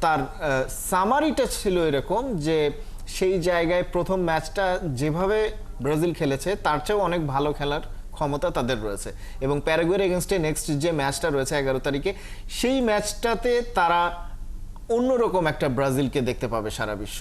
তার সামারিটা ছিল এরকম যে সেই জায়গায় প্রথম ম্যাচটা যেভাবে ব্রাজিল খেলেছে তার চেয়েও অনেক ভালো খেলার ক্ষমতা তাদের রয়েছে, এবং প্যারাগুয়ের এগেনস্টে নেক্সট যে ম্যাচটা রয়েছে 11 তারিখে, সেই ম্যাচটাতে তারা অন্যরকম একটা ব্রাজিলকে দেখতে পাবে সারা বিশ্ব।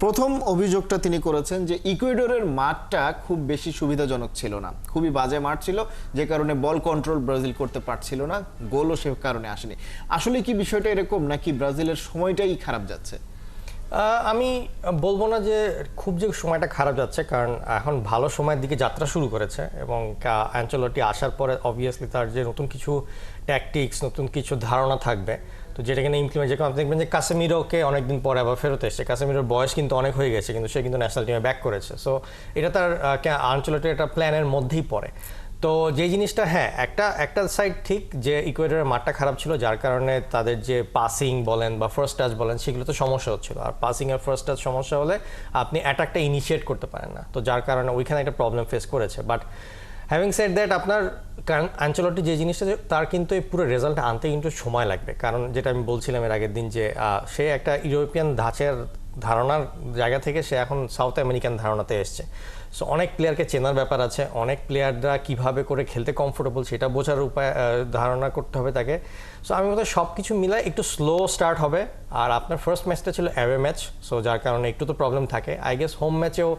প্রথম অভিযোগটা তিনি করেছেন যে ইকুয়েডরের মাঠটা খুব বেশি সুবিধাজনক ছিল না, খুবই বাজে মাঠ ছিল, যে কারণে বল কন্ট্রোল ব্রাজিল করতে পারছিল না, গোলও সে কারণে আসেনি। আসলে কি বিষয়টা এরকম, নাকি ব্রাজিলের সময়টাই খারাপ যাচ্ছে? আমি বলবো না যে খুব যে সময়টা খারাপ যাচ্ছে, কারণ এখন ভালো সময়ের দিকে যাত্রা শুরু করেছে এবং অ্যানচেলোটি আসার পরে অবভিয়াসলি তার যে নতুন কিছু ট্যাকটিক্স, নতুন কিছু ধারণা থাকবে, তো যেটা কিনা ইমপ্লিমেন্ট, যেরকম আপনি দেখবেন যে কাসেমিরোকে অনেকদিন পরে আবার ফেরত এসেছে। কাসেমিরোর বয়স কিন্তু অনেক হয়ে গেছে, কিন্তু সে কিন্তু ন্যাশনাল টিমে ব্যাক করেছে। সো এটা তার আনচেলোটির একটা প্ল্যানের মধ্যেই পড়ে। তো যে জিনিসটা, হ্যাঁ, একটা সাইড ঠিক যে ইকুয়েডরের মাঠটা খারাপ ছিল, যার কারণে তাদের যে পাসিং বলেন বা ফার্স্ট টাচ বলেন সেগুলো তো সমস্যা হচ্ছিল। আর পাসিং আর ফার্স্ট টাচ সমস্যা হলে আপনি অ্যাটাকটা ইনিশিয়েট করতে পারেন না, তো যার কারণে ওইখানে একটা প্রবলেম ফেস করেছে। বাট হ্যাভিং সেড দ্যাট, আপনার আনচেলোটি যে জিনিসটা, তার কিন্তু এই পুরো রেজাল্ট আনতে কিন্তু সময় লাগবে। কারণ যেটা আমি বলছিলাম এর আগের দিন, যে সে একটা ইউরোপিয়ান ধাঁচের ধারণার জায়গা থেকে সে এখন সাউথ আমেরিকান ধারণাতে এসছে। সো অনেক প্লেয়ারকে চেনার ব্যাপার আছে, অনেক প্লেয়াররা কীভাবে করে খেলতে কমফোর্টেবল সেটা বোঝার উপায় ধারণা করতে হবে তাকে। সো আমি মনে হয় সব কিছু মিলায় একটু স্লো স্টার্ট হবে। আর আপনার ফার্স্ট ম্যাচটা ছিল অ্যাওয়ে ম্যাচ, সো যার কারণে একটু তো প্রবলেম থাকে। আই গেস হোম ম্যাচেও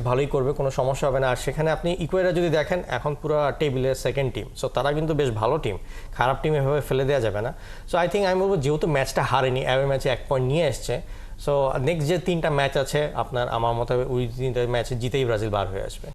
ভালোই করবে, কোনো সমস্যা হবে না। আর সেখানে আপনি ইকুয়েডর যদি দেখেন, এখন পুরো টেবিলের সেকেন্ড টিম, সো তারা কিন্তু বেশ ভালো টিম, খারাপ টিম এভাবে ফেলে দেওয়া যাবে না। সো আই থিঙ্ক আমি বলবো, যেহেতু ম্যাচটা হারেনি, অ্যাওয়ে ম্যাচে 1 পয়েন্ট নিয়ে এসছে, সো নেক্সট যে 3টা ম্যাচ আছে আপনার, আমার মতে ওই 3টা ম্যাচে জিতেই ব্রাজিল বার হয়ে আসবে।